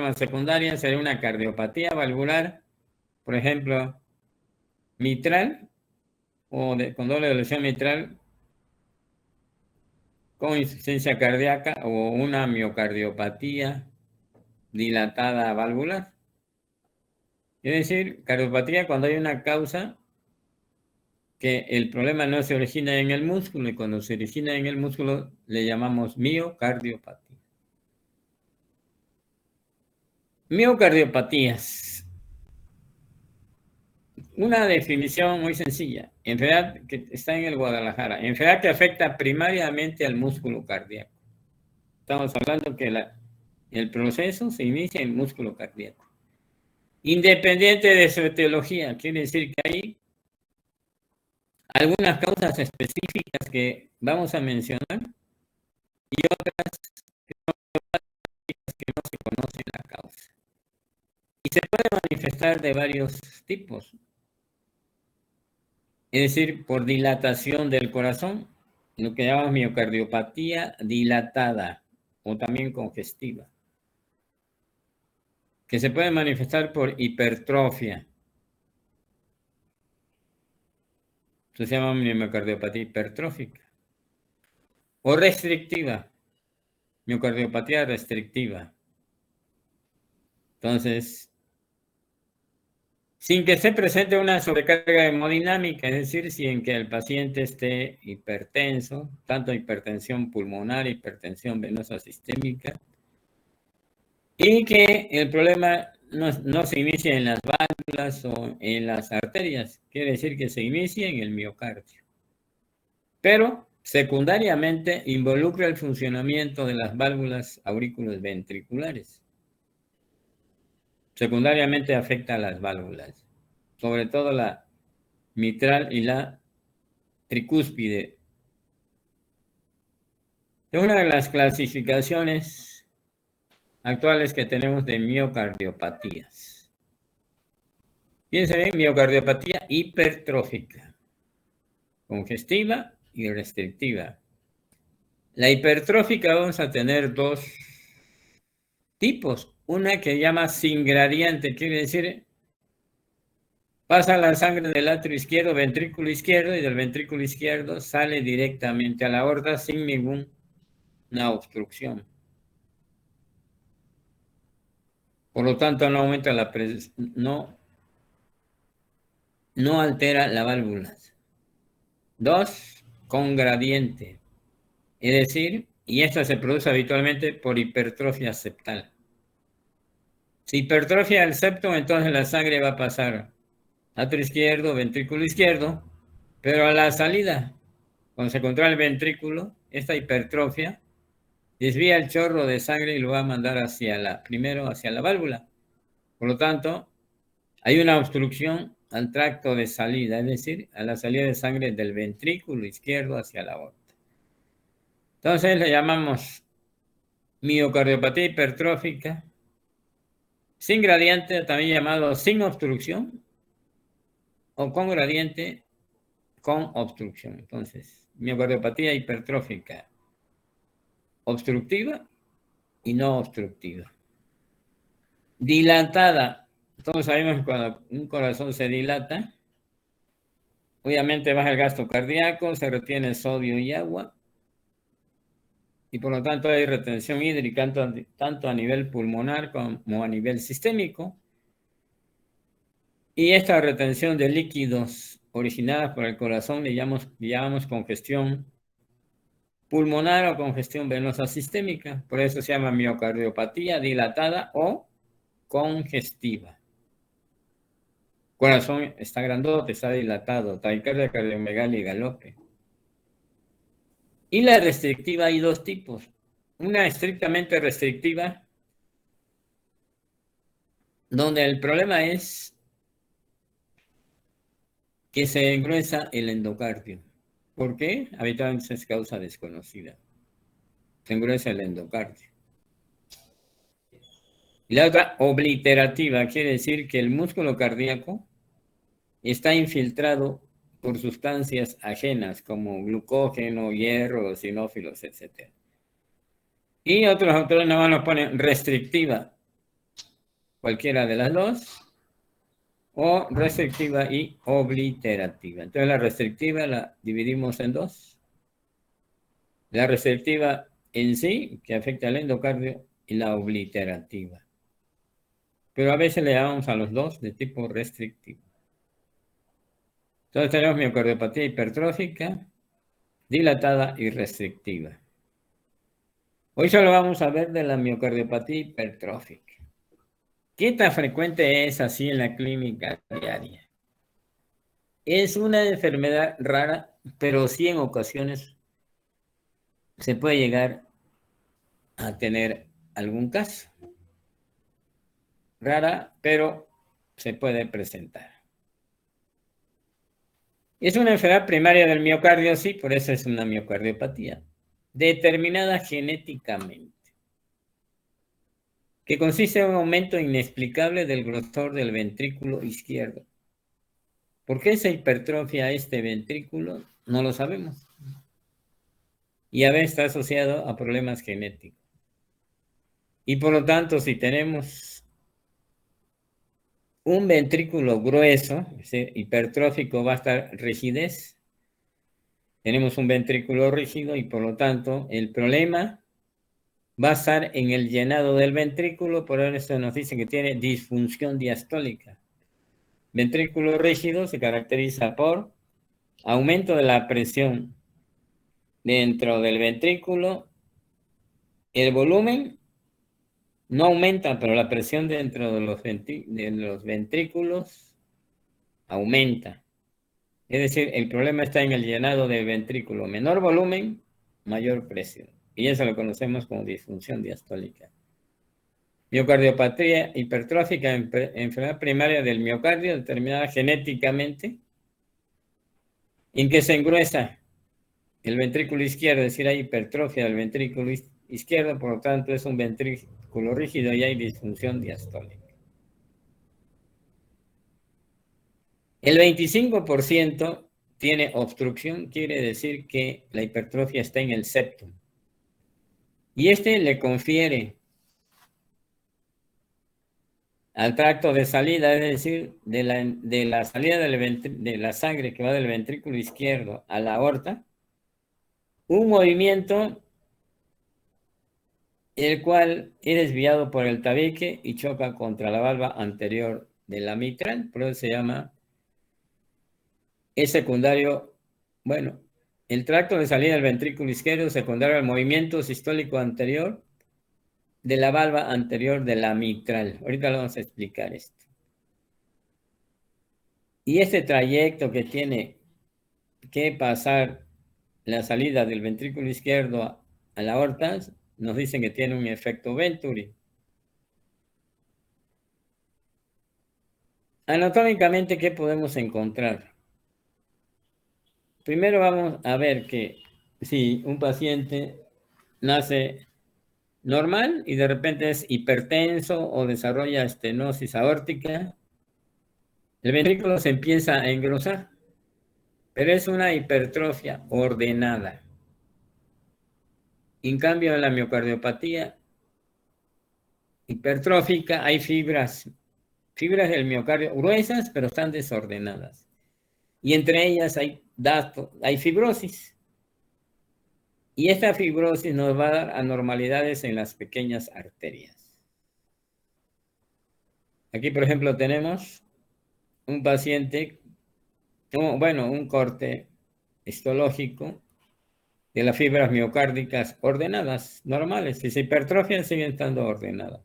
forma secundaria sería una cardiopatía valvular, por ejemplo, mitral o con doble evolución mitral con insuficiencia cardíaca o una miocardiopatía dilatada valvular. Es decir, cardiopatía cuando hay una causa que el problema no se origina en el músculo y cuando se origina en el músculo le llamamos miocardiopatía. Miocardiopatías. Una definición muy sencilla. Enfermedad que está en el Guadalajara. Enfermedad que afecta primariamente al músculo cardíaco. Estamos hablando que el proceso se inicia en el músculo cardíaco. Independiente de su etiología, quiere decir que hay algunas causas específicas que vamos a mencionar y otras que no se conoce la causa. Y se puede manifestar de varios tipos. Es decir, por dilatación del corazón, lo que llamamos miocardiopatía dilatada o también congestiva, que se puede manifestar por hipertrofia. Esto se llama miocardiopatía hipertrófica. O restrictiva, miocardiopatía restrictiva. Entonces, sin que se presente una sobrecarga hemodinámica, es decir, sin que el paciente esté hipertenso, tanto hipertensión pulmonar, hipertensión venosa sistémica, y que el problema no se inicia en las válvulas o en las arterias, quiere decir que se inicia en el miocardio. Pero secundariamente involucra el funcionamiento de las válvulas aurículas ventriculares. Secundariamente afecta a las válvulas, sobre todo la mitral y la tricúspide. Es una de las clasificaciones actuales que tenemos de miocardiopatías. Piensen en miocardiopatía hipertrófica, congestiva y restrictiva. La hipertrófica vamos a tener dos tipos. Una que llama sin gradiente, quiere decir pasa la sangre del atrio izquierdo, ventrículo izquierdo, y del ventrículo izquierdo sale directamente a la aorta sin ninguna obstrucción. Por lo tanto, no aumenta la presión, no altera la válvula. Dos, con gradiente. Es decir, y esta se produce habitualmente por hipertrofia septal. Si hipertrofia el septo, entonces la sangre va a pasar atrio izquierdo, ventrículo izquierdo, pero a la salida, cuando se contrae el ventrículo, esta hipertrofia desvía el chorro de sangre y lo va a mandar primero hacia la válvula. Por lo tanto, hay una obstrucción al tracto de salida, es decir, a la salida de sangre del ventrículo izquierdo hacia la aorta. Entonces le llamamos miocardiopatía hipertrófica, sin gradiente, también llamado sin obstrucción, o con gradiente con obstrucción. Entonces, miocardiopatía hipertrófica, obstructiva y no obstructiva. Dilatada. Todos sabemos que cuando un corazón se dilata, obviamente baja el gasto cardíaco, se retiene sodio y agua, y por lo tanto hay retención hídrica tanto a nivel pulmonar como a nivel sistémico. Y esta retención de líquidos originada por el corazón le llamamos congestión pulmonar o congestión venosa sistémica. Por eso se llama miocardiopatía dilatada o congestiva. Corazón está grandote, está dilatado, taquicardia, cardiomegalia y galope. Y la restrictiva hay dos tipos. Una estrictamente restrictiva, donde el problema es que se engruesa el endocardio. ¿Por qué? Habitualmente es causa desconocida. Se engruesa el endocardio. Y la otra, obliterativa, quiere decir que el músculo cardíaco está infiltrado por sustancias ajenas como glucógeno, hierro, sinófilos, etc. Y otros autores nada más nos ponen restrictiva. cualquiera de las dos, o restrictiva y obliterativa. Entonces la restrictiva la dividimos en dos. La restrictiva en sí, que afecta al endocardio, y la obliterativa. Pero a veces le llamamos a los dos de tipo restrictivo. Entonces tenemos miocardiopatía hipertrófica, dilatada y restrictiva. Hoy solo vamos a ver de la miocardiopatía hipertrófica. ¿Qué tan frecuente es así en la clínica diaria? Es una enfermedad rara, pero sí en ocasiones se puede llegar a tener algún caso. Rara, pero se puede presentar. Es una enfermedad primaria del miocardio, sí, por eso es una miocardiopatía, determinada genéticamente, que consiste en un aumento inexplicable del grosor del ventrículo izquierdo. ¿Por qué se hipertrofia este ventrículo? No lo sabemos. Y a veces está asociado a problemas genéticos. Y por lo tanto, si tenemos un ventrículo grueso, es decir, hipertrófico, va a estar rigidez. Tenemos un ventrículo rígido y por lo tanto el problema va a estar en el llenado del ventrículo, por eso nos dice que tiene disfunción diastólica. Ventrículo rígido se caracteriza por aumento de la presión dentro del ventrículo, el volumen no aumenta, pero la presión dentro de los ventrículos aumenta. Es decir, el problema está en el llenado del ventrículo. Menor volumen, mayor presión. Y eso lo conocemos como disfunción diastólica. Miocardiopatía hipertrófica, enfermedad primaria del miocardio determinada genéticamente, en que se engruesa el ventrículo izquierdo, es decir, hay hipertrofia del ventrículo izquierdo, por lo tanto es un ventrículo rígido y hay disfunción diastólica. El 25% tiene obstrucción, quiere decir que la hipertrofia está en el septum. Y este le confiere al tracto de salida, es decir, de la salida de la sangre que va del ventrículo izquierdo a la aorta, un movimiento el cual es desviado por el tabique y choca contra la valva anterior de la mitral, por eso se llama, es secundario, bueno, el tracto de salida del ventrículo izquierdo secundario al movimiento sistólico anterior de la valva anterior de la mitral. Ahorita lo vamos a explicar esto. Y este trayecto que tiene que pasar la salida del ventrículo izquierdo a la aorta, nos dicen que tiene un efecto Venturi. Anatómicamente, ¿qué podemos encontrar? Primero vamos a ver que si un paciente nace normal y de repente es hipertenso o desarrolla estenosis aórtica, el ventrículo se empieza a engrosar, pero es una hipertrofia ordenada. En cambio, en la miocardiopatía hipertrófica hay fibras del miocardio gruesas, pero están desordenadas. Y entre ellas hay fibrosis. Y esta fibrosis nos va a dar anormalidades en las pequeñas arterias. Aquí, por ejemplo, tenemos un paciente, un corte histológico de las fibras miocárdicas ordenadas, normales. Si se hipertrofian, siguen estando ordenadas.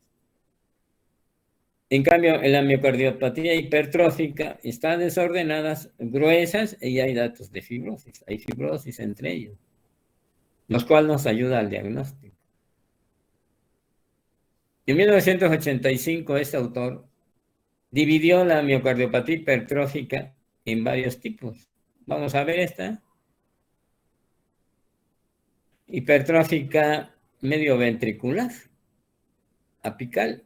En cambio, en la miocardiopatía hipertrófica están desordenadas, gruesas, y hay datos de fibrosis. Hay fibrosis entre ellos, los cuales nos ayuda al diagnóstico. En 1985, este autor dividió la miocardiopatía hipertrófica en varios tipos. Vamos a ver esta. Hipertrófica medio ventricular, apical.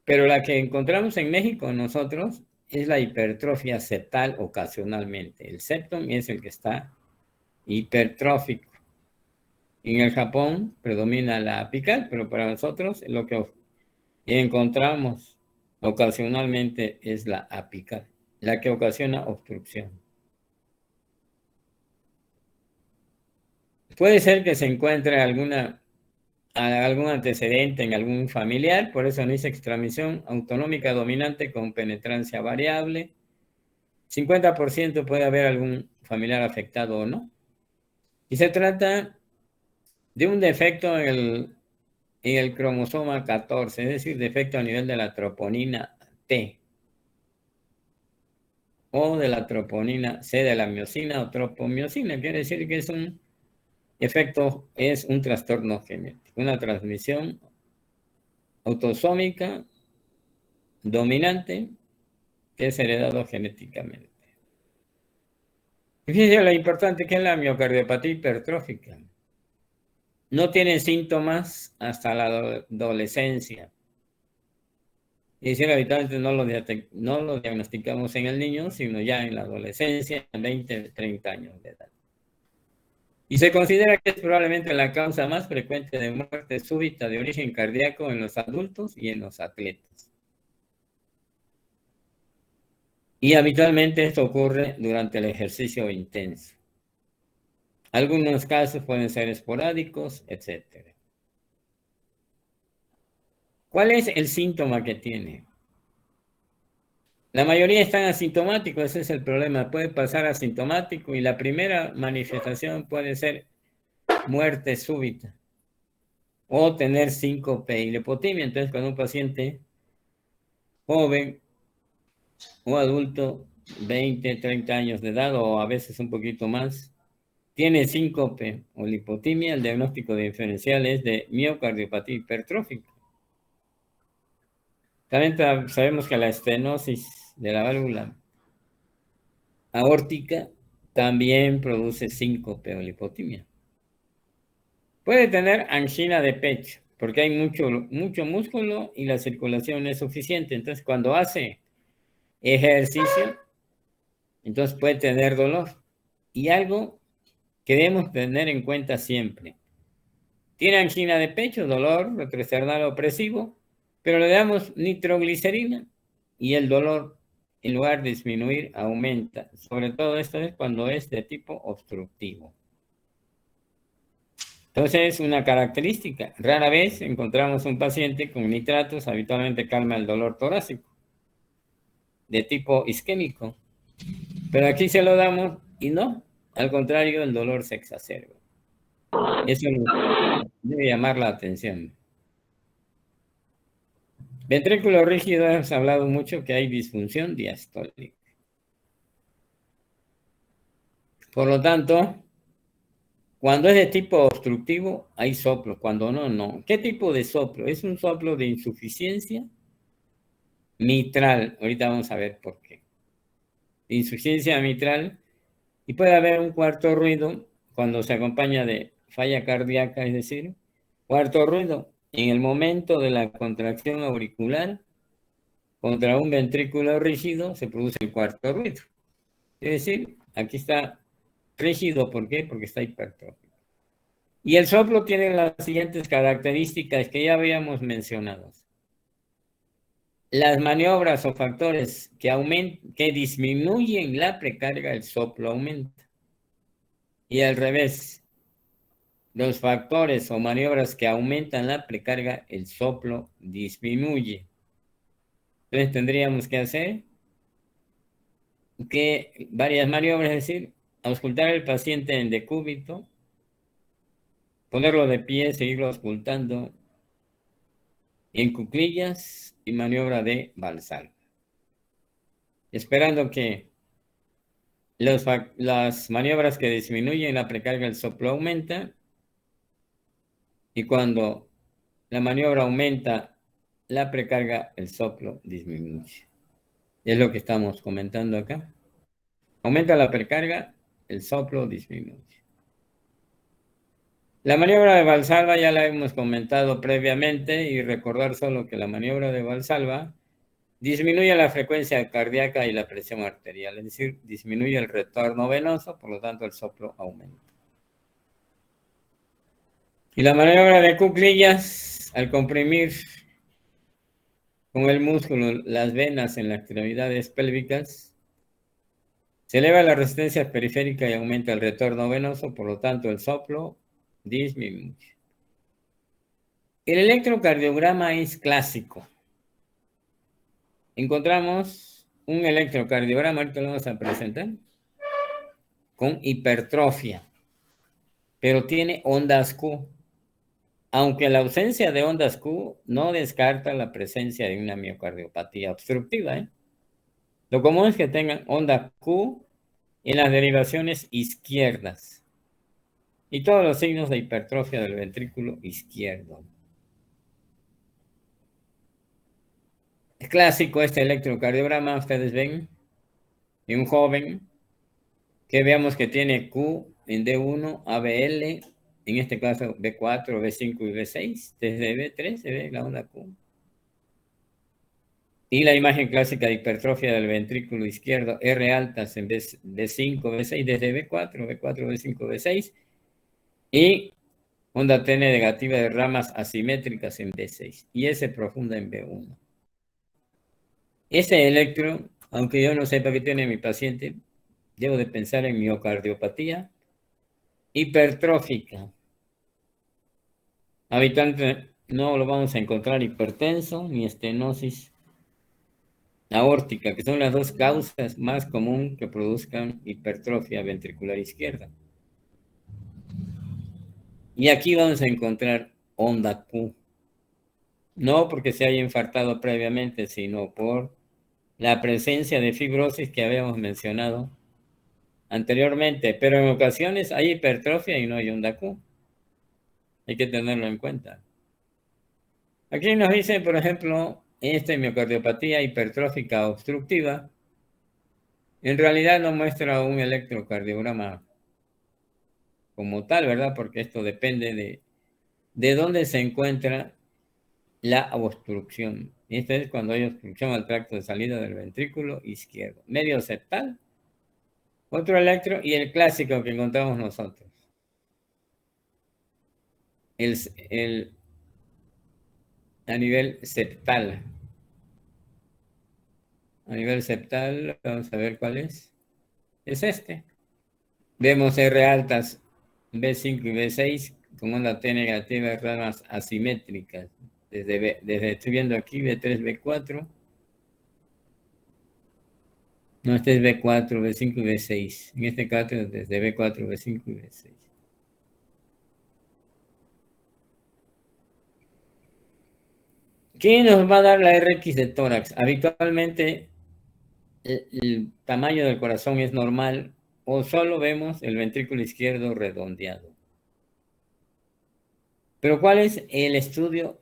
Pero la que encontramos en México nosotros es la hipertrofia septal ocasionalmente. El septum es el que está hipertrófico. En el Japón predomina la apical, pero para nosotros lo que encontramos Ocasionalmente es la apical, la que ocasiona obstrucción. Puede ser que se encuentre algún antecedente en algún familiar, por eso no dice extramiesión autonómica dominante con penetrancia variable. 50% puede haber algún familiar afectado o no. Y se trata de un defecto en el cromosoma 14, es decir, defecto a nivel de la troponina T o de la troponina C de la miosina o tropomiosina. Quiere decir que es un efecto, es un trastorno genético, una transmisión autosómica dominante que es heredado genéticamente. Fíjense lo importante que es la miocardiopatía hipertrófica. No tiene síntomas hasta la adolescencia. Y decir, habitualmente no lo diagnosticamos en el niño, sino ya en la adolescencia, 20, 30 años de edad. Y se considera que es probablemente la causa más frecuente de muerte súbita de origen cardíaco en los adultos y en los atletas. Y habitualmente esto ocurre durante el ejercicio intenso. Algunos casos pueden ser esporádicos, etc. ¿Cuál es el síntoma que tiene? La mayoría están asintomáticos, ese es el problema. Puede pasar asintomático y la primera manifestación puede ser muerte súbita o tener síncope y hipotimia. Entonces, cuando un paciente joven o adulto, 20, 30 años de edad o a veces un poquito más, tiene síncope o hipotimia, el diagnóstico diferencial es de miocardiopatía hipertrófica. También sabemos que la estenosis de la válvula aórtica también produce síncope o hipotimia. Puede tener angina de pecho, porque hay mucho músculo y la circulación es suficiente. Entonces, cuando hace ejercicio, entonces puede tener dolor. Y algo que debemos tener en cuenta siempre. Tiene angina de pecho, dolor retroesternal opresivo, pero le damos nitroglicerina y el dolor, en lugar de disminuir, aumenta. Sobre todo esto es cuando es de tipo obstructivo. Entonces, una característica. Rara vez encontramos un paciente con nitratos, habitualmente calma el dolor torácico, de tipo isquémico. Pero aquí se lo damos y no, al contrario, el dolor se exacerba. Eso debe llamar la atención. Ventrículo rígido, hemos hablado mucho que hay disfunción diastólica. Por lo tanto, cuando es de tipo obstructivo, hay soplo. Cuando no, no. ¿Qué tipo de soplo? Es un soplo de insuficiencia mitral. Ahorita vamos a ver por qué. Insuficiencia mitral. Y puede haber un cuarto ruido cuando se acompaña de falla cardíaca, es decir, cuarto ruido en el momento de la contracción auricular contra un ventrículo rígido se produce el cuarto ruido. Es decir, aquí está rígido, ¿por qué? Porque está hipertrófico. Y el soplo tiene las siguientes características que ya habíamos mencionado. Las maniobras o factores que disminuyen la precarga, el soplo aumenta. Y al revés, los factores o maniobras que aumentan la precarga, el soplo disminuye. Entonces tendríamos que hacer varias maniobras, es decir, auscultar al paciente en decúbito, ponerlo de pie, seguirlo auscultando en cuclillas y maniobra de Valsalva. Esperando que las maniobras que disminuyen la precarga, el soplo aumenta, y cuando la maniobra aumenta la precarga, el soplo disminuye. Es lo que estamos comentando acá. Aumenta la precarga, el soplo disminuye. La maniobra de Valsalva ya la hemos comentado previamente y recordar solo que la maniobra de Valsalva disminuye la frecuencia cardíaca y la presión arterial, es decir, disminuye el retorno venoso, por lo tanto el soplo aumenta. Y la maniobra de cuclillas, al comprimir con el músculo, las venas en las extremidades pélvicas, se eleva la resistencia periférica y aumenta el retorno venoso, por lo tanto el soplo disminuye. El electrocardiograma es clásico. Encontramos un electrocardiograma, ahorita lo vamos a presentar, con hipertrofia, pero tiene ondas Q. Aunque la ausencia de ondas Q no descarta la presencia de una miocardiopatía obstructiva, ¿eh? Lo común es que tengan onda Q en las derivaciones izquierdas y todos los signos de hipertrofia del ventrículo izquierdo. Es clásico este electrocardiograma, ustedes ven, de un joven que veamos que tiene Q en D1, ABL, en este caso B4, B5 y B6, desde B3 se ve la onda Q. Y la imagen clásica de hipertrofia del ventrículo izquierdo, R altas en B5, B6, desde B4, B4, B5, B6, y onda TN negativa de ramas asimétricas en B6, y S profunda en B1. Ese electro, aunque yo no sepa qué tiene mi paciente, debo de pensar en miocardiopatía hipertrófica. Habitualmente no lo vamos a encontrar hipertenso ni estenosis aórtica, que son las dos causas más comunes que produzcan hipertrofia ventricular izquierda. Y aquí vamos a encontrar onda Q. No porque se haya infartado previamente, sino por la presencia de fibrosis que habíamos mencionado anteriormente. Pero en ocasiones hay hipertrofia y no hay onda Q. Hay que tenerlo en cuenta. Aquí nos dice, por ejemplo, esta miocardiopatía hipertrófica obstructiva. En realidad no muestra un electrocardiograma como tal, ¿verdad? Porque esto depende de dónde se encuentra la obstrucción. Esto es cuando hay obstrucción al tracto de salida del ventrículo izquierdo. Medio septal, otro electro y el clásico que encontramos nosotros. A nivel septal. A nivel septal, vamos a ver cuál es. Es este. Vemos R altas, B5 y B6 con onda T negativa, ramas asimétricas. Desde estoy viendo aquí B3, B4. No, este es B4, B5 y B6. En este caso, desde B4, B5 y B6. ¿Qué nos va a dar la RX de tórax? Habitualmente el tamaño del corazón es normal o solo vemos el ventrículo izquierdo redondeado. Pero ¿cuál es el estudio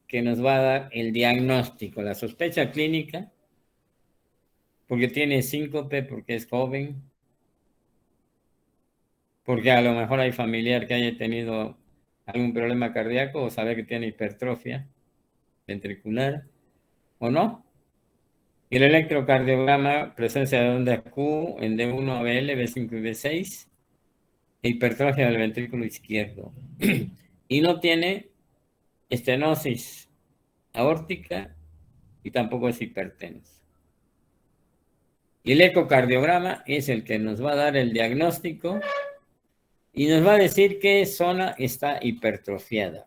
que nos va a dar el diagnóstico? La sospecha clínica, porque tiene síncope, porque es joven, porque a lo mejor hay familiar que haya tenido algún problema cardíaco o sabe que tiene hipertrofia ventricular o no. Y el electrocardiograma, presencia de onda Q en D1, ABL, B5 y B6, e hipertrofia del ventrículo izquierdo. Y no tiene estenosis aórtica y tampoco es hipertenso. Y el ecocardiograma es el que nos va a dar el diagnóstico y nos va a decir qué zona está hipertrofiada.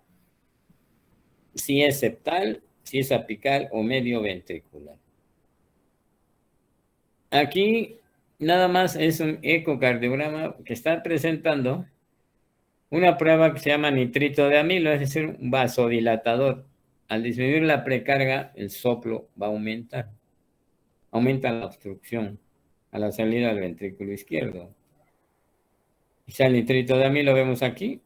Si es septal, si es apical o medio ventricular. Aquí nada más es un ecocardiograma que está presentando una prueba que se llama nitrito de amilo, es decir, un vasodilatador. Al disminuir la precarga, el soplo va a aumentar. Aumenta la obstrucción a la salida del ventrículo izquierdo. Ya el nitrito de amilo lo vemos aquí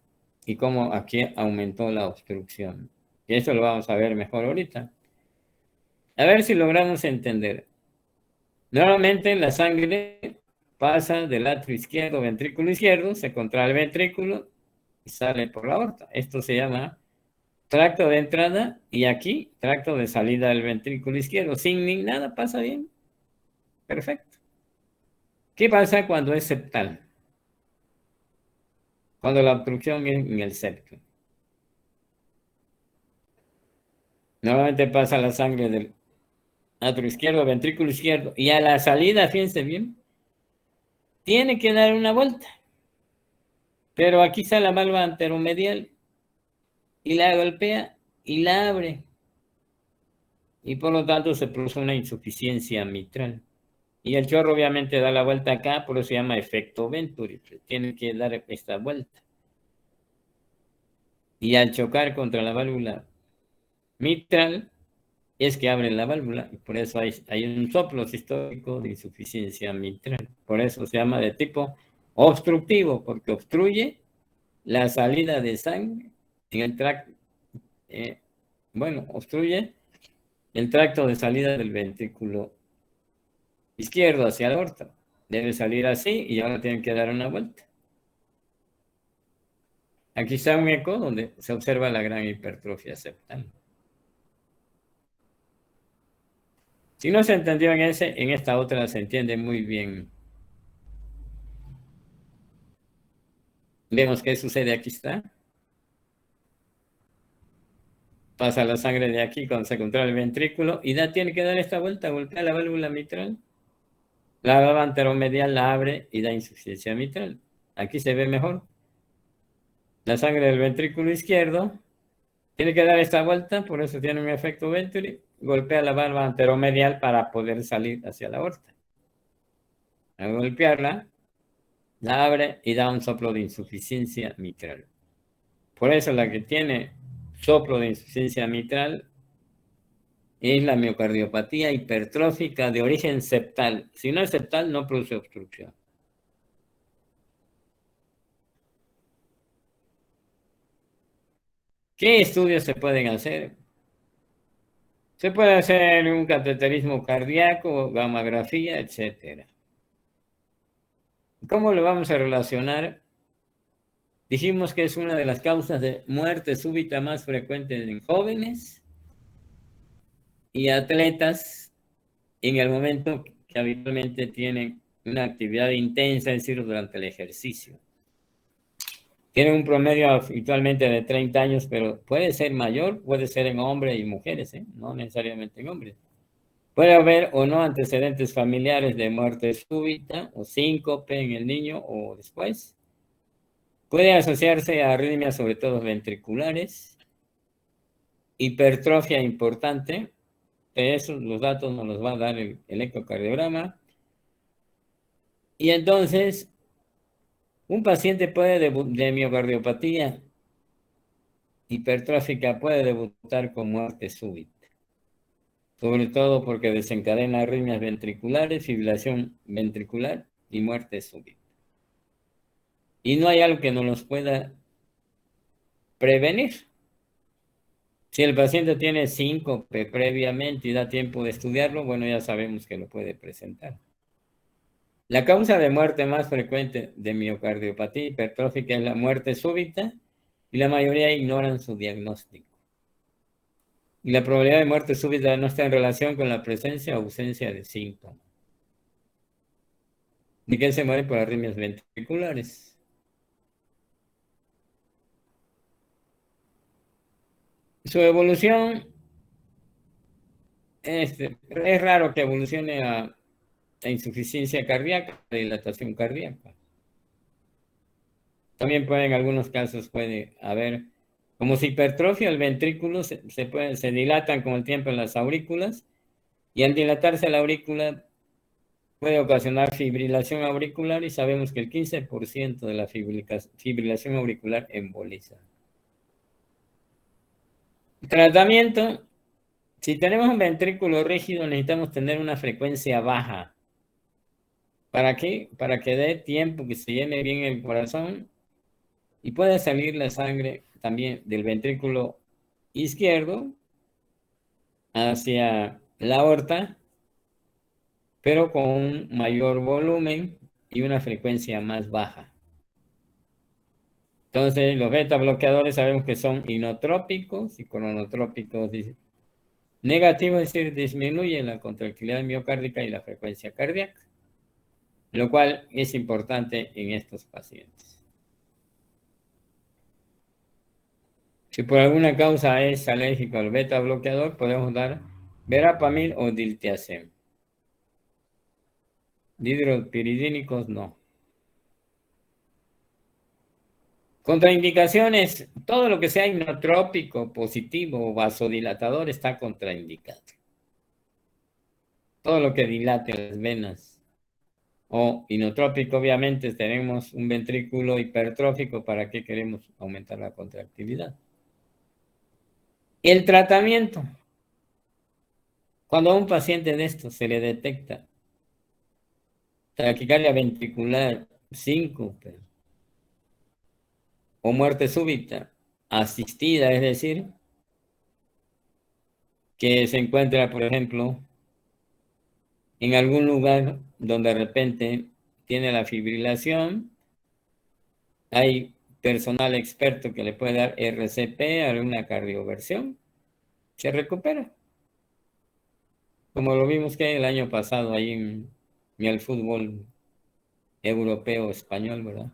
y cómo aquí aumentó la obstrucción. Y eso lo vamos a ver mejor ahorita. A ver si logramos entender. Normalmente la sangre pasa del atrio izquierdo, ventrículo izquierdo, se contrae el ventrículo y sale por la aorta. Esto se llama tracto de entrada y aquí tracto de salida del ventrículo izquierdo. Sin ni nada pasa bien. Perfecto. ¿Qué pasa cuando es septal? Cuando la obstrucción es en el septo. Normalmente pasa la sangre del atrio izquierdo, ventrículo izquierdo, y a la salida, fíjense bien, tiene que dar una vuelta. Pero aquí está la válvula anteromedial y la golpea y la abre. Y por lo tanto se produce una insuficiencia mitral. Y el chorro obviamente da la vuelta acá, por eso se llama efecto Venturi. Tiene que dar esta vuelta. Y al chocar contra la válvula mitral, es que abre la válvula. Y por eso hay un soplo sistólico de insuficiencia mitral. Por eso se llama de tipo obstructivo, porque obstruye la salida de sangre en el tracto. Obstruye el tracto de salida del ventrículo izquierdo hacia la aorta. Debe salir así y ahora tienen que dar una vuelta. Aquí está un eco donde se observa la gran hipertrofia septal. Si no se entendió en esta otra se entiende muy bien. Vemos qué sucede, aquí está. Pasa la sangre de aquí cuando se controla el ventrículo y tiene que dar esta vuelta, golpea la válvula mitral. La válvula anteromedial la abre y da insuficiencia mitral. Aquí se ve mejor. La sangre del ventrículo izquierdo tiene que dar esta vuelta, por eso tiene un efecto Venturi. Golpea la válvula anteromedial para poder salir hacia la aorta. Al golpearla, la abre y da un soplo de insuficiencia mitral. Por eso la que tiene soplo de insuficiencia mitral es la miocardiopatía hipertrófica de origen septal. Si no es septal, no produce obstrucción. ¿Qué estudios se pueden hacer? Se puede hacer un cateterismo cardíaco, gammagrafía, etc. ¿Cómo lo vamos a relacionar? Dijimos que es una de las causas de muerte súbita más frecuentes en jóvenes y atletas en el momento que habitualmente tienen una actividad intensa, es decir, durante el ejercicio. Tienen un promedio habitualmente de 30 años, pero puede ser mayor, puede ser en hombres y mujeres, no necesariamente en hombres. Puede haber o no antecedentes familiares de muerte súbita o síncope en el niño o después. Puede asociarse a arritmias, sobre todo ventriculares, hipertrofia importante. Eso, los datos nos los va a dar el ecocardiograma. Y entonces, un paciente de miocardiopatía hipertrófica puede debutar con muerte súbita, sobre todo porque desencadena arritmias ventriculares, fibrilación ventricular y muerte súbita. Y no hay algo que no los pueda prevenir. Si el paciente tiene síncope previamente y da tiempo de estudiarlo, bueno, ya sabemos que lo puede presentar. La causa de muerte más frecuente de miocardiopatía hipertrófica es la muerte súbita y la mayoría ignoran su diagnóstico. Y la probabilidad de muerte súbita no está en relación con la presencia o ausencia de síntomas. Ni que se muere por arritmias ventriculares. Su evolución, es raro que evolucione a insuficiencia cardíaca, dilatación cardíaca. También en algunos casos puede haber, como si hipertrofia el ventrículo, se dilatan con el tiempo en las aurículas, y al dilatarse la aurícula puede ocasionar fibrilación auricular, y sabemos que el 15% de la fibrilación auricular emboliza. Tratamiento: si tenemos un ventrículo rígido, necesitamos tener una frecuencia baja. ¿Para qué? Para que dé tiempo que se llene bien el corazón y pueda salir la sangre también del ventrículo izquierdo hacia la aorta, pero con un mayor volumen y una frecuencia más baja. Entonces, los beta bloqueadores sabemos que son inotrópicos y cronotrópicos negativos, es decir, disminuyen la contractilidad miocárdica y la frecuencia cardíaca, lo cual es importante en estos pacientes. Si por alguna causa es alérgico al beta bloqueador, podemos dar verapamil o diltiazem. Dihidropiridínicos no. Contraindicaciones, todo lo que sea inotrópico, positivo o vasodilatador está contraindicado. Todo lo que dilate las venas. O inotrópico, obviamente, tenemos un ventrículo hipertrófico, ¿para qué queremos aumentar la contractilidad? El tratamiento. Cuando a un paciente de estos se le detecta taquicardia ventricular, síncope o muerte súbita asistida, es decir, que se encuentra, por ejemplo, en algún lugar donde de repente tiene la fibrilación, hay personal experto que le puede dar RCP, alguna cardioversión, se recupera. Como lo vimos que el año pasado ahí en el fútbol europeo español, ¿verdad?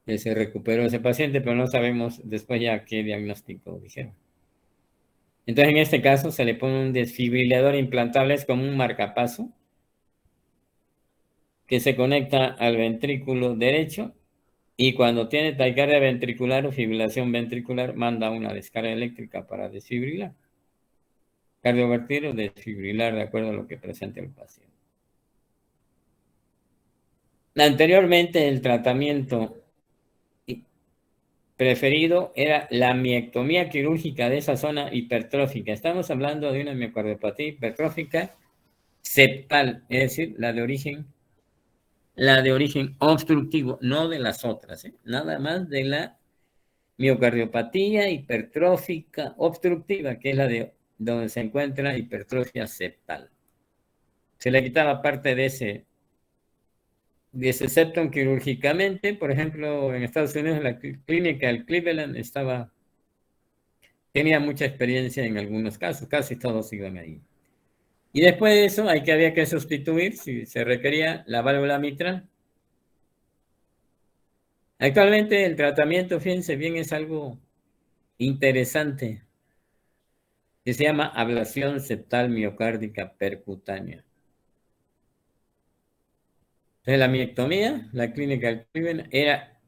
Que se recuperó ese paciente, pero no sabemos después ya qué diagnóstico dijeron. Entonces, en este caso, se le pone un desfibrilador implantable, es como un marcapaso, que se conecta al ventrículo derecho y cuando tiene taquicardia ventricular o fibrilación ventricular, manda una descarga eléctrica para desfibrilar. Cardiovertir o desfibrilar, de acuerdo a lo que presente el paciente. Anteriormente, el tratamiento preferido era la miectomía quirúrgica de esa zona hipertrófica. Estamos hablando de una miocardiopatía hipertrófica septal, es decir, la de origen obstructivo, no de las otras, nada más de la miocardiopatía hipertrófica obstructiva, que es la de donde se encuentra hipertrofia septal. Se le quitaba parte de ese septum quirúrgicamente. Por ejemplo, en Estados Unidos, la clínica del Cleveland tenía mucha experiencia en algunos casos, casi todos iban ahí. Y después de eso, había que sustituir, si se requería, la válvula mitral. Actualmente el tratamiento, fíjense bien, es algo interesante, que se llama ablación septal miocárdica percutánea. Entonces, la miectomía, la clínica del Cleveland, era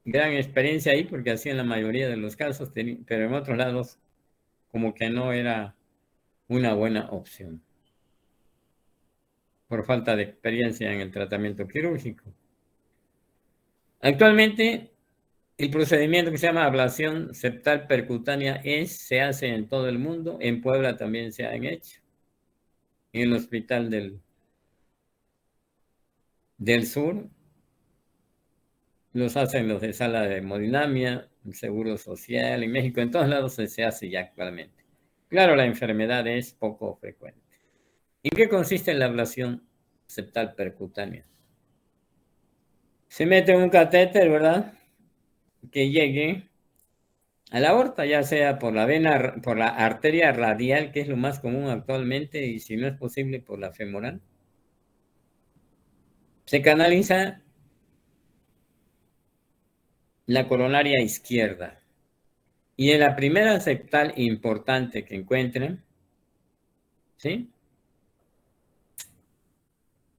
gran experiencia ahí porque hacían la mayoría de los casos, pero en otros lados como que no era una buena opción por falta de experiencia en el tratamiento quirúrgico. Actualmente, el procedimiento que se llama ablación septal percutánea se hace en todo el mundo. En Puebla también se han hecho. En el Hospital del Sur los hacen los de Sala de Hemodinamia, el Seguro Social. En México, en todos lados se hace ya actualmente. Claro, la enfermedad es poco frecuente. ¿En qué consiste la ablación septal percutánea? Se mete un catéter, ¿verdad? Que llegue a la aorta, ya sea por la vena, por la arteria radial, que es lo más común actualmente, y si no es posible, por la femoral. Se canaliza la coronaria izquierda. Y en la primera septal importante que encuentren, ¿sí?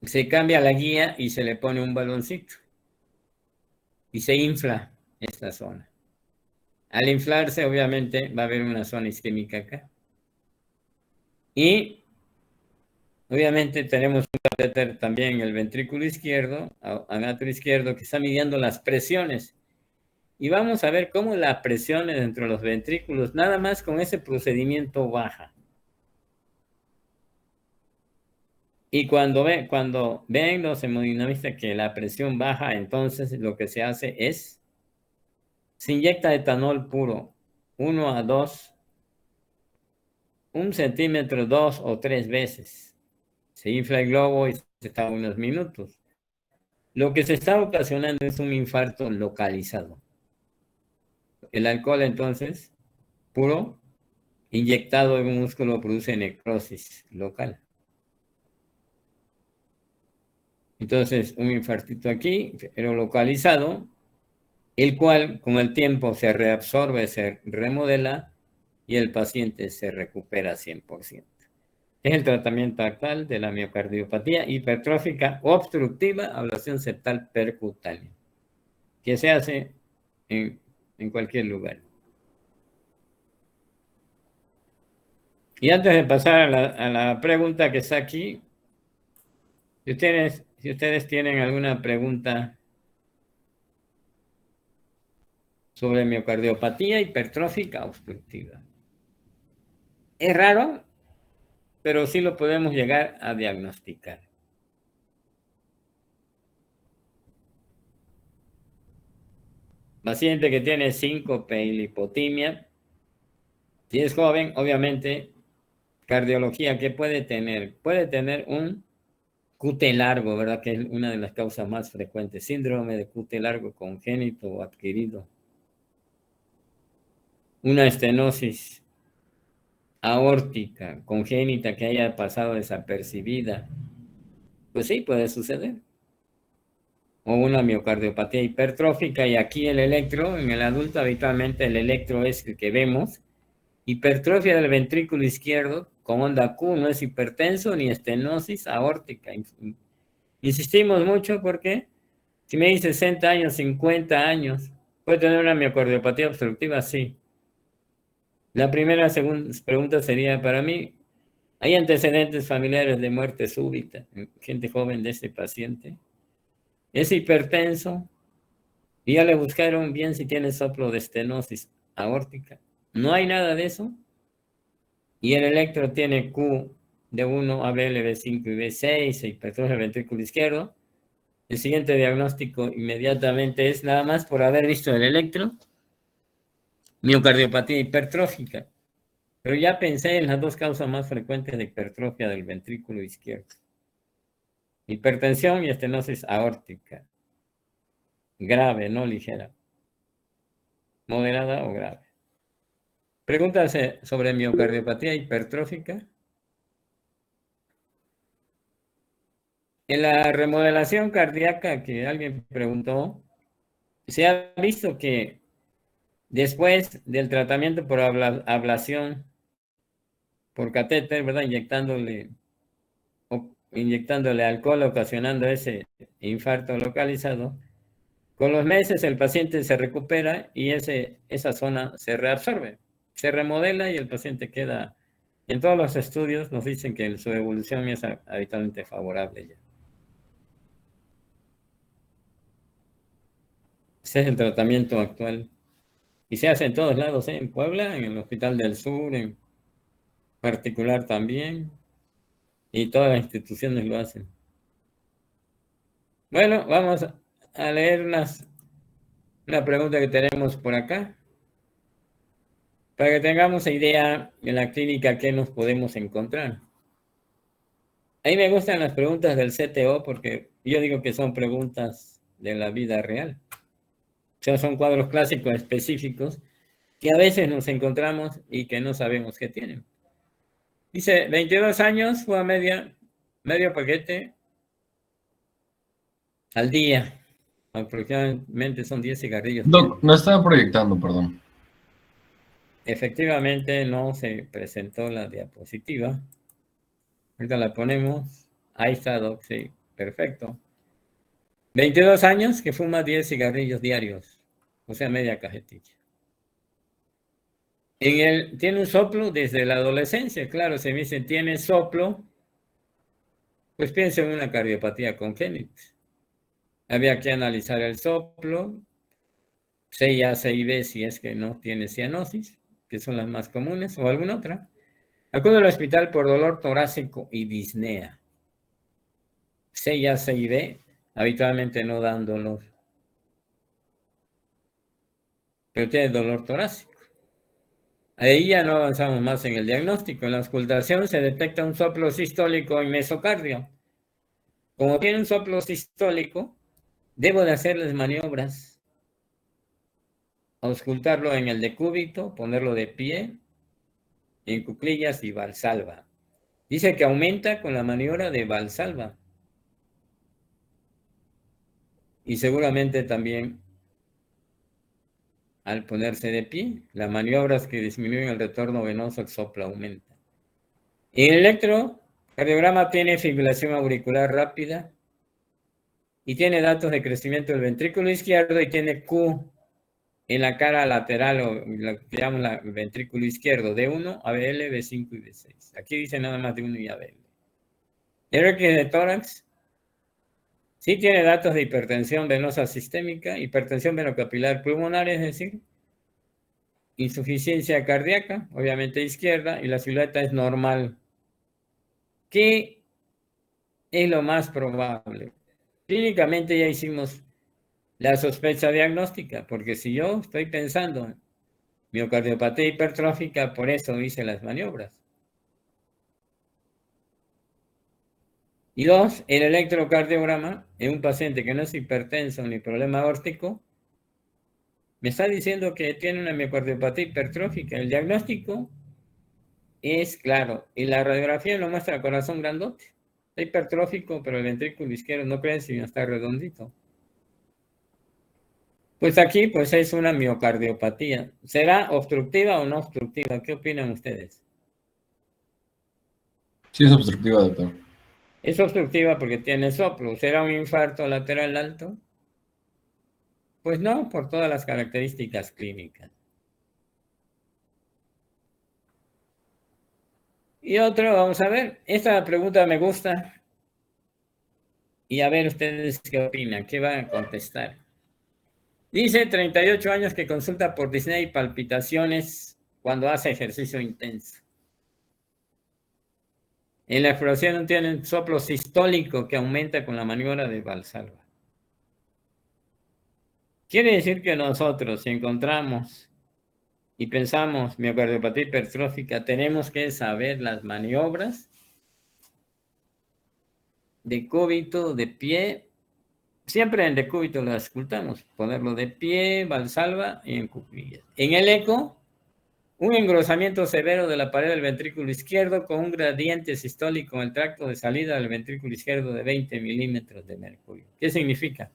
Se cambia la guía y se le pone un baloncito. Y se infla esta zona. Al inflarse, obviamente, va a haber una zona isquémica acá. Y obviamente tenemos un catéter también en el ventrículo izquierdo, anatrio izquierdo, que está midiendo las presiones. Y vamos a ver cómo la presión dentro de los ventrículos, nada más con ese procedimiento, baja. Y cuando ven los hemodinamistas que la presión baja, entonces lo que se hace es, se inyecta etanol puro, 1 a 2, 1 centímetro 2 o 3 veces. Se infla el globo y se está unos minutos. Lo que se está ocasionando es un infarto localizado. El alcohol, entonces, puro, inyectado en un músculo, produce necrosis local. Entonces, un infartito aquí, pero localizado. el cual con el tiempo se reabsorbe, se remodela y el paciente se recupera 100%. Es el tratamiento actual de la miocardiopatía hipertrófica obstructiva, ablación septal percutánea, que se hace en cualquier lugar. Y antes de pasar a la pregunta que está aquí, si ustedes tienen alguna pregunta sobre miocardiopatía hipertrófica obstructiva. Es raro, pero sí lo podemos llegar a diagnosticar. Paciente que tiene síncope y lipotimia, si es joven, obviamente, cardiología, ¿qué puede tener? Puede tener un QT largo, ¿verdad? Que es una de las causas más frecuentes. Síndrome de QT largo congénito o adquirido. Una estenosis aórtica congénita que haya pasado desapercibida. Pues sí, puede suceder. O una miocardiopatía hipertrófica, y aquí el electro, en el adulto habitualmente el electro es el que vemos. Hipertrofia del ventrículo izquierdo con onda Q, no es hipertenso ni estenosis aórtica. Insistimos mucho porque si me dice 60 años, 50 años, ¿puede tener una miocardiopatía obstructiva? Sí. La primera pregunta sería para mí, ¿hay antecedentes familiares de muerte súbita en gente joven de este paciente? ¿Es hipertenso? Y ya le buscaron bien si tiene soplo de estenosis aórtica. No hay nada de eso. Y el electro tiene Q de 1, ABL, B5 y B6, hipertrofia del ventrículo izquierdo. El siguiente diagnóstico inmediatamente es, nada más por haber visto el electro, miocardiopatía hipertrófica. Pero ya pensé en las dos causas más frecuentes de hipertrofia del ventrículo izquierdo: hipertensión y estenosis aórtica. Grave, no ligera. Moderada o grave. Preguntas sobre miocardiopatía hipertrófica. En la remodelación cardíaca que alguien preguntó, se ha visto que después del tratamiento por ablación por catéter, ¿verdad? Inyectándole alcohol, ocasionando ese infarto localizado, con los meses el paciente se recupera y esa zona se reabsorbe, se remodela y el paciente queda. En todos los estudios nos dicen que su evolución es habitualmente favorable ya. Ese es el tratamiento actual. Y se hace en todos lados, ¿eh? En Puebla, en el Hospital del Sur, en particular también. Y todas las instituciones lo hacen. Bueno, vamos a leer una pregunta que tenemos por acá, para que tengamos idea en la clínica qué nos podemos encontrar. A mí me gustan las preguntas del CTO porque yo digo que son preguntas de la vida real. O sea, son cuadros clásicos específicos que a veces nos encontramos y que no sabemos qué tienen. Dice, 22 años, fue a medio paquete al día. Aproximadamente son 10 cigarrillos. Doc, no estaba proyectando, perdón. Efectivamente no se presentó la diapositiva. Ahorita la ponemos. Ahí está, Doc, sí, perfecto. 22 años que fuma 10 cigarrillos diarios, o sea, media cajetilla. Tiene un soplo desde la adolescencia, claro, se me dice, tiene soplo, pues piensa en una cardiopatía congénita. Había que analizar el soplo, CIA, CIB si es que no tiene cianosis, que son las más comunes, o alguna otra. Acude al hospital por dolor torácico y disnea. CIA, CIB habitualmente no dan dolor, pero tiene dolor torácico. Ahí ya no avanzamos más en el diagnóstico. En la auscultación se detecta un soplo sistólico en mesocardio. Como tiene un soplo sistólico, debo de hacerles maniobras. Auscultarlo en el decúbito, ponerlo de pie, en cuclillas y Valsalva. Dice que aumenta con la maniobra de Valsalva. Y seguramente también al ponerse de pie. Las maniobras que disminuyen el retorno venoso, el soplo aumenta. El electrocardiograma tiene fibrilación auricular rápida y tiene datos de crecimiento del ventrículo izquierdo y tiene Q en la cara lateral, o lo que llamamos el ventrículo izquierdo, D1, ABL, B5 y B6. Aquí dice nada más D1 y ABL. El RX de tórax sí tiene datos de hipertensión venosa sistémica, hipertensión venocapilar pulmonar, es decir, insuficiencia cardíaca, obviamente izquierda, y la silueta es normal. ¿Qué es lo más probable? Clínicamente ya hicimos la sospecha diagnóstica, porque si yo estoy pensando en miocardiopatía hipertrófica, por eso hice las maniobras. Y dos, el electrocardiograma en un paciente que no es hipertenso ni problema aórtico, me está diciendo que tiene una miocardiopatía hipertrófica. El diagnóstico es claro, y la radiografía lo muestra el corazón grandote. Está hipertrófico, pero el ventrículo izquierdo no creen si no está redondito. Pues aquí pues es una miocardiopatía. ¿Será obstructiva o no obstructiva? ¿Qué opinan ustedes? Sí, es obstructiva, doctor. Es obstructiva porque tiene soplo. ¿Será un infarto lateral alto? Pues no, por todas las características clínicas. Y otro, vamos a ver, esta pregunta me gusta. Y a ver ustedes qué opinan, qué van a contestar. Dice 38 años que consulta por Disney y palpitaciones cuando hace ejercicio intenso. En la exploración tiene un soplo sistólico que aumenta con la maniobra de Valsalva. Quiere decir que nosotros, si encontramos y pensamos miocardiopatía hipertrófica, tenemos que saber las maniobras de cúbito, de pie. Siempre en decúbito lo escultamos, ponerlo de pie, Valsalva y en cuclillas. En el eco, un engrosamiento severo de la pared del ventrículo izquierdo con un gradiente sistólico en el tracto de salida del ventrículo izquierdo de 20 milímetros de mercurio. ¿Qué significa?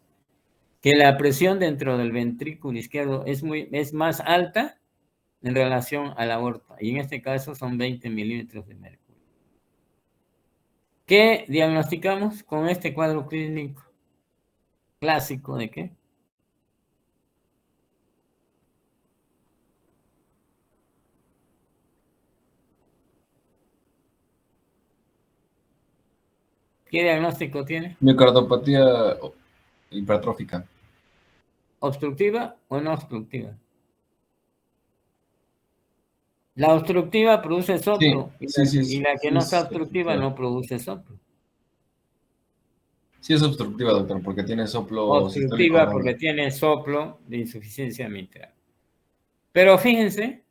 Que la presión dentro del ventrículo izquierdo es más alta en relación a la aorta, y en este caso son 20 milímetros de mercurio. ¿Qué diagnosticamos con este cuadro clínico clásico de qué? ¿Qué diagnóstico tiene? Miocardiopatía hipertrófica. ¿Obstructiva o no obstructiva? La obstructiva produce soplo y la que Sí no está es obstructiva obstructiva. no produce soplo. Sí es obstructiva, doctor, porque tiene soplo sistólico Obstructiva doble. porque tiene soplo de insuficiencia mitral. Pero fíjense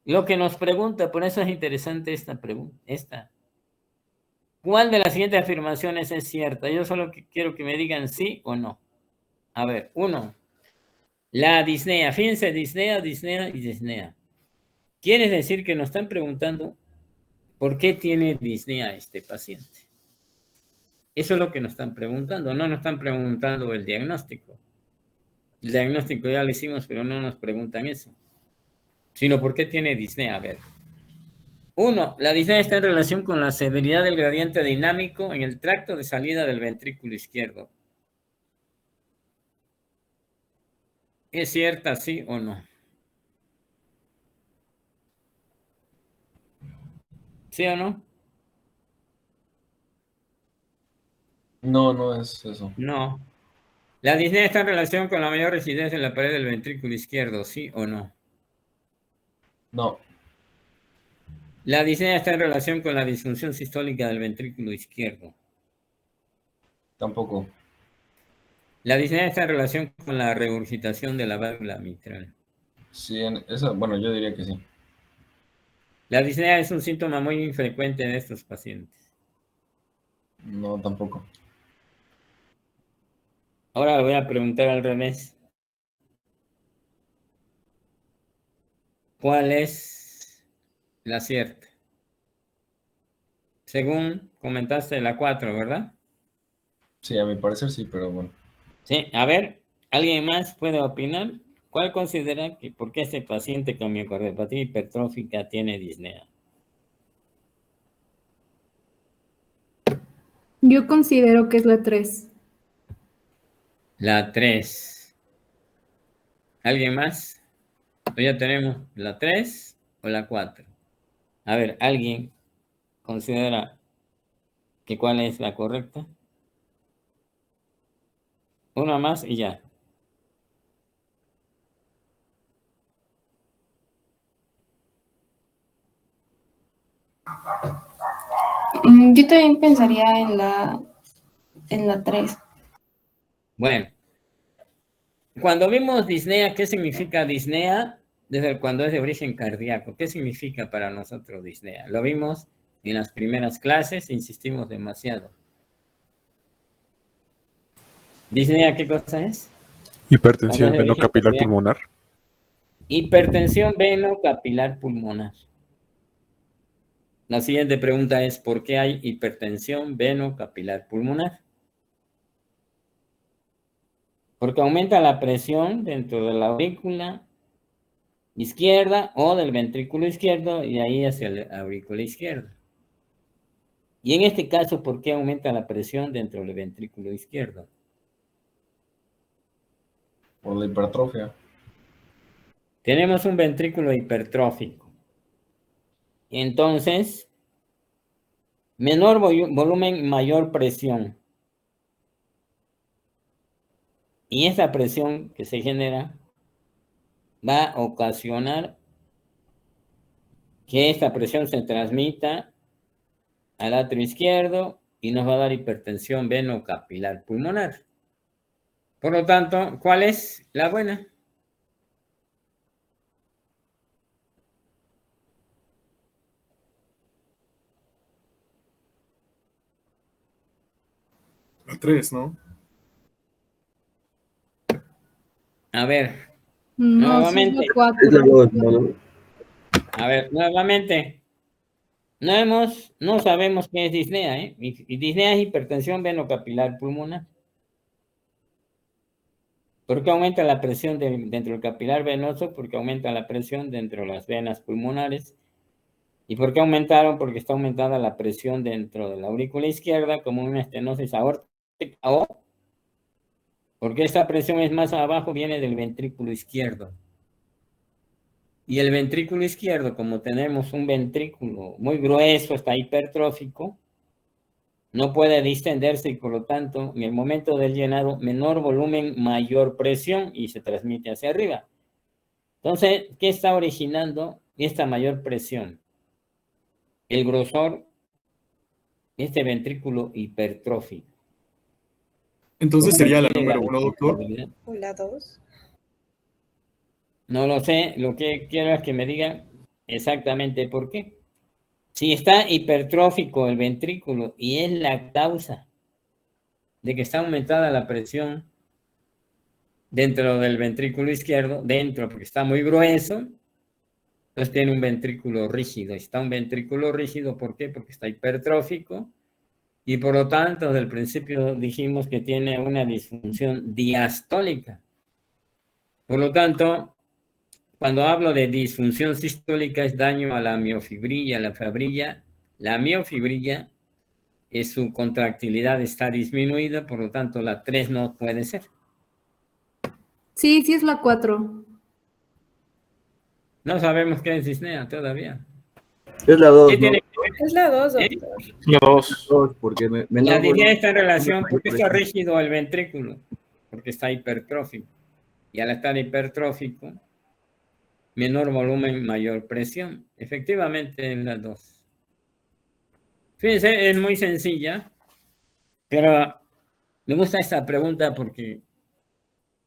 lo que nos pregunta, por eso es interesante esta pregunta. ¿Cuál de las siguientes afirmaciones es cierta? Yo solo quiero que me digan sí o no. A ver, 1. La disnea. Fíjense, disnea, disnea y disnea. Quiere decir que nos están preguntando por qué tiene disnea este paciente. Eso es lo que nos están preguntando. No nos están preguntando el diagnóstico. El diagnóstico ya lo hicimos, pero no nos preguntan eso. Sino por qué tiene disnea. A ver. 1. La disnea está en relación con la severidad del gradiente dinámico en el tracto de salida del ventrículo izquierdo. ¿Es cierta, sí o no? ¿Sí o no? No, no es eso. No. La disnea está en relación con la mayor residencia en la pared del ventrículo izquierdo, ¿sí o no? No, La disnea está en relación con la disfunción sistólica del ventrículo izquierdo. tampoco. La disnea está en relación con la regurgitación de la válvula mitral. Sí, esa, bueno, yo diría que sí. La disnea es un síntoma muy infrecuente en estos pacientes. No, tampoco. Ahora le voy a preguntar al revés. ¿Cuál es la cierta? Según comentaste la 4, ¿verdad? Sí, a mi parecer sí, pero bueno. Sí, a ver, ¿alguien más puede opinar? ¿Cuál considera que por qué este paciente con miocardiopatía hipertrófica tiene disnea? Yo considero que es la 3. La 3. ¿Alguien más? Ya tenemos la 3 o la 4. A ver, ¿alguien considera que cuál es la correcta? Una más y ya. Yo también pensaría en la 3. Bueno, cuando vimos disnea, ¿qué significa disnea? Desde cuando es de origen cardíaco. ¿Qué significa para nosotros disnea? Lo vimos en las primeras clases, insistimos demasiado. ¿Disnea qué cosa es? Hipertensión venocapilar pulmonar. Hipertensión venocapilar pulmonar. La siguiente pregunta es, ¿por qué hay hipertensión venocapilar pulmonar? Porque aumenta la presión dentro de la aurícula izquierda o del ventrículo izquierdo y ahí hacia la aurícula izquierda. Y en este caso, ¿por qué aumenta la presión dentro del ventrículo izquierdo? Por la hipertrofia. Tenemos un ventrículo hipertrófico. Entonces, menor volumen, mayor presión. Y esa presión que se genera va a ocasionar que esta presión se transmita al atrio izquierdo y nos va a dar hipertensión venocapilar pulmonar. Por lo tanto, ¿cuál es la buena? La 3, ¿no? A ver, No, nuevamente. es la 4. A ver, nuevamente. No sabemos qué es disnea, ¿eh? Y disnea es hipertensión venocapilar pulmonar. ¿Por qué aumenta la presión dentro del capilar venoso? Porque aumenta la presión dentro de las venas pulmonares. ¿Y por qué aumentaron? Porque está aumentada la presión dentro de la aurícula izquierda como una estenosis aórtica o porque esta presión es más abajo, viene del ventrículo izquierdo. Y el ventrículo izquierdo, como tenemos un ventrículo muy grueso, está hipertrófico, no puede distenderse y por lo tanto, en el momento del llenado, menor volumen, mayor presión y se transmite hacia arriba. Entonces, ¿qué está originando esta mayor presión? El grosor, este ventrículo hipertrófico. Entonces sería la número 1, doctor. ¿O la 2? No lo sé, lo que quiero es que me digan exactamente por qué. Si está hipertrófico el ventrículo y es la causa de que está aumentada la presión dentro del ventrículo izquierdo, dentro porque está muy grueso, entonces tiene un ventrículo rígido. Está un ventrículo rígido, ¿por qué? Porque está hipertrófico y por lo tanto, desde el principio dijimos que tiene una disfunción diastólica. Por lo tanto, cuando hablo de disfunción sistólica es daño a la miofibrilla, la fibrilla. La miofibrilla su contractilidad está disminuida, por lo tanto la 3 no puede ser. Sí, es la 4. No sabemos qué es disnea todavía. Es la 2, ¿Qué ¿no? tiene que ver? Es la 2, ¿Eh? doctor. La 2. Porque La disnea está en relación porque está rígido el ventrículo, porque está hipertrófico. Y al estar hipertrófico, menor volumen, mayor presión. Efectivamente en las 2. Fíjense, es muy sencilla, pero me gusta esta pregunta porque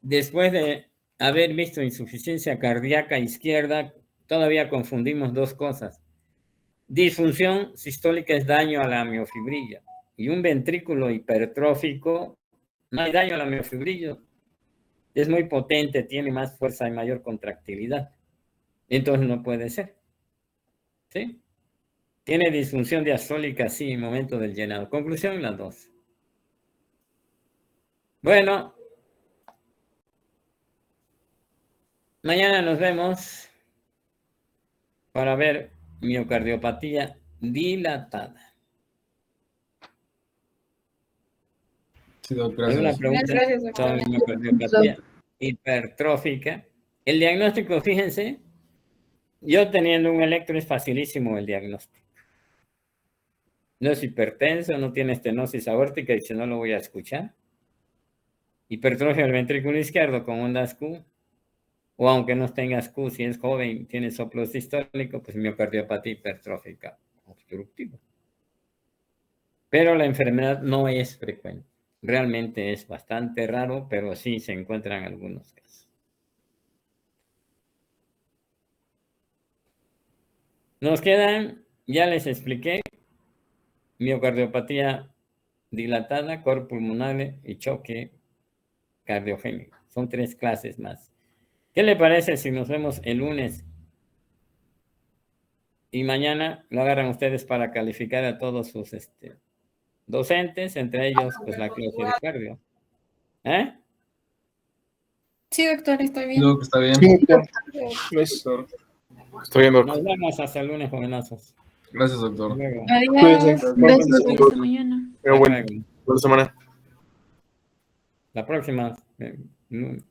después de haber visto insuficiencia cardíaca izquierda, todavía confundimos dos cosas. Disfunción sistólica es daño a la miofibrilla y un ventrículo hipertrófico, no hay daño a la miofibrilla, es muy potente, tiene más fuerza y mayor contractilidad. Entonces no puede ser. ¿Sí? Tiene disfunción diastólica, sí, en momento del llenado. Conclusión, las 2. Bueno. Mañana nos vemos para ver miocardiopatía dilatada. Sí, doc, ¿Alguna gracias. pregunta Gracias, doctor. sobre miocardiopatía hipertrófica? El diagnóstico, fíjense, yo teniendo un electro es facilísimo el diagnóstico. No es hipertenso, no tiene estenosis aórtica y si no lo voy a escuchar. Hipertrofia del ventrículo izquierdo con ondas Q, o aunque no tengas Q, si es joven, tiene soplo sistólico, pues miocardiopatía hipertrófica obstructiva. Pero la enfermedad no es frecuente. Realmente es bastante raro, pero sí se encuentran algunos casos. Nos quedan, ya les expliqué, miocardiopatía dilatada, cor pulmonar y choque cardiogénico. Son 3 clases más. ¿Qué le parece si nos vemos el lunes? Y mañana lo agarran ustedes para calificar a todos sus docentes, entre ellos pues la clase de cardio. ¿Eh? Sí, doctor, está Sí, bien. doc, está bien. Sí, doctor. Doctor. Está bien, Nos doctor. vemos hasta el lunes, jovenazos. Gracias, Hasta doctor. luego. Adiós. Cuídense. Gracias. Hasta mañana. Pero Hasta bueno, luego. buena semana. La próxima. lunes.